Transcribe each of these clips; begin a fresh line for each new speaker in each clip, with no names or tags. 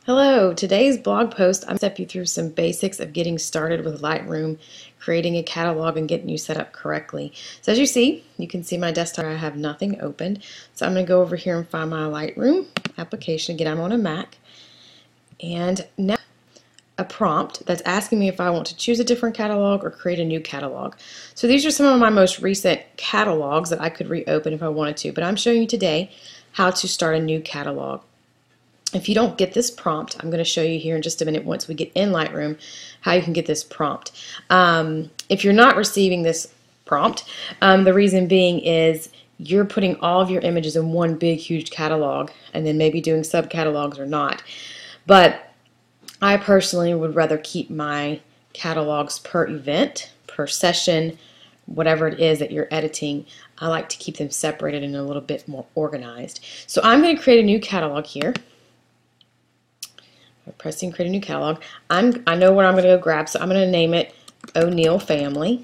Hello, today's blog post, I'm going to step you through some basics of getting started with Lightroom, creating a catalog, and getting you set up correctly. So as you see, you can see my desktop, I have nothing opened. So I'm going to go over here and find my Lightroom application. Again, I'm on a Mac. And now a prompt that's asking me if I want to choose a different catalog or create a new catalog. So these are some of my most recent catalogs that I could reopen if I wanted to, but I'm showing you today how to start a new catalog. If you don't get this prompt, I'm going to show you here in just a minute once we get in Lightroom how you can get this prompt. If you're not receiving this prompt, the reason being is you're putting all of your images in one big huge catalog and then maybe doing subcatalogs or not. But I personally would rather keep my catalogs per event, per session, whatever it is that you're editing. I like to keep them separated and a little bit more organized. So I'm going to create a new catalog here. Pressing create a new catalog. I know what I'm going to go grab, so I'm going to name it O'Neill Family.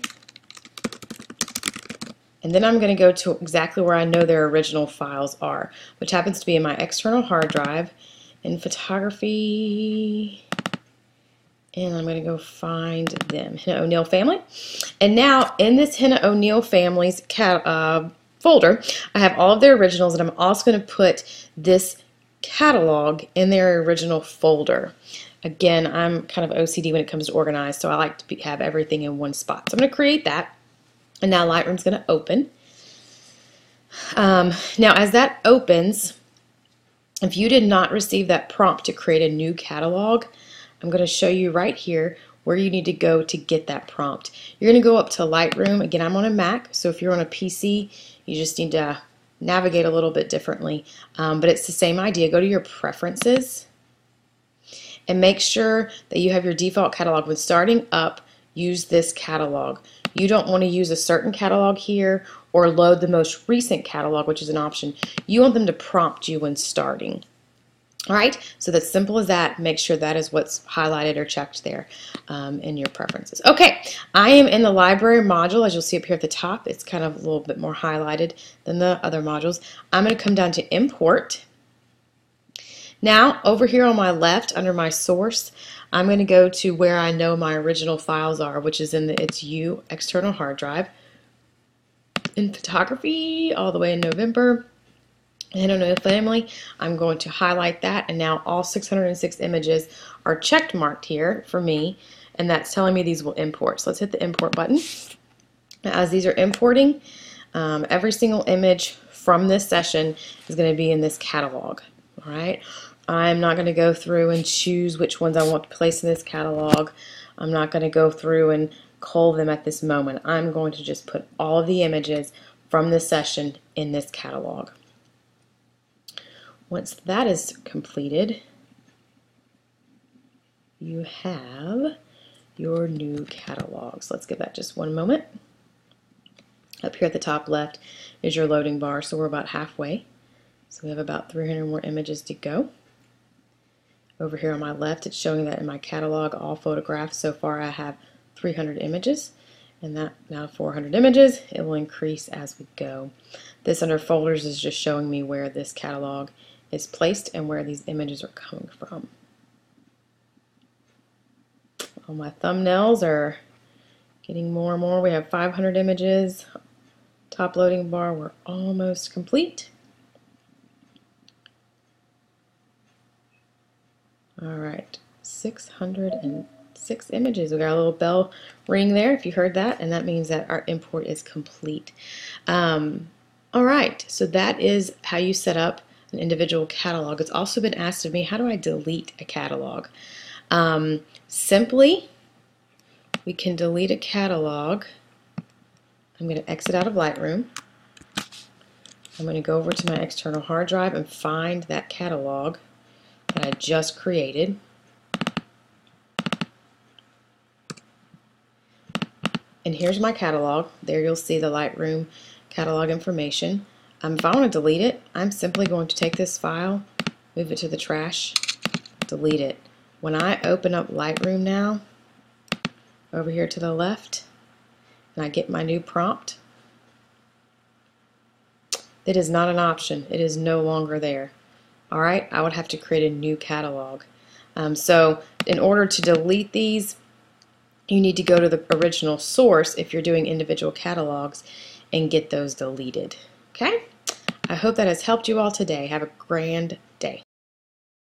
And then I'm going to go to exactly where I know their original files are, which happens to be in my external hard drive in photography. And I'm going to go find them, Henna O'Neill Family. And now in this Henna O'Neill Family's folder, I have all of their originals, and I'm also going to put this catalog in their original folder. Again, I'm kind of OCD when it comes to organized, so I like to have everything in one spot. So I'm going to create that, and now Lightroom's going to open. Now as that opens, if you did not receive that prompt to create a new catalog, I'm going to show you right here where you need to go to get that prompt. You're going to go up to Lightroom. Again, I'm on a Mac, so if you're on a PC, you just need to navigate a little bit differently, but it's the same idea. Go to your preferences and make sure that you have your default catalog. When starting up, use this catalog. You don't want to use a certain catalog here or load the most recent catalog, which is an option. You want them to prompt you when starting. Alright, so that's simple as that. Make sure that is what's highlighted or checked there in your preferences. Okay, I am in the library module. As you'll see up here at the top, it's kind of a little bit more highlighted than the other modules. I'm going to come down to import. Now, over here on my left, under my source, I'm going to go to where I know my original files are, which is in the It's You external hard drive. In photography, all the way in November. And O'Neill Family, I'm going to highlight that, and now all 606 images are checked marked here for me, and that's telling me these will import. So let's hit the import button. As these are importing, every single image from this session is going to be in this catalog. All right, I'm not going to go through and choose which ones I want to place in this catalog. I'm not going to go through and cull them at this moment. I'm going to just put all of the images from this session in this catalog. Once that is completed, you have your new catalogs. Let's give that just one moment. Up here at the top left is your loading bar, so we're about halfway. So we have about 300 more images to go. Over here on my left, it's showing that in my catalog, all photographs, so far I have 300 images. And that now 400 images. It will increase as we go. This under folders is just showing me where this catalog is placed and where these images are coming from. All my thumbnails are getting more and more. We have 500 images. Top loading bar, we're almost complete. All right, 606 images. We got a little bell ring there if you heard that, and that means that our import is complete. All right, so that is how you set up an individual catalog. It's also been asked of me, how do I delete a catalog? Simply, we can delete a catalog. I'm going to exit out of Lightroom. I'm going to go over to my external hard drive and find that catalog that I just created. And here's my catalog. There you'll see the Lightroom catalog information. If I want to delete it, I'm simply going to take this file, move it to the trash, delete it. When I open up Lightroom now, over here to the left, and I get my new prompt, it is not an option. It is no longer there. Alright, I would have to create a new catalog. So in order to delete these, you need to go to the original source if you're doing individual catalogs and get those deleted. Okay? I hope that has helped you all today. Have a grand day.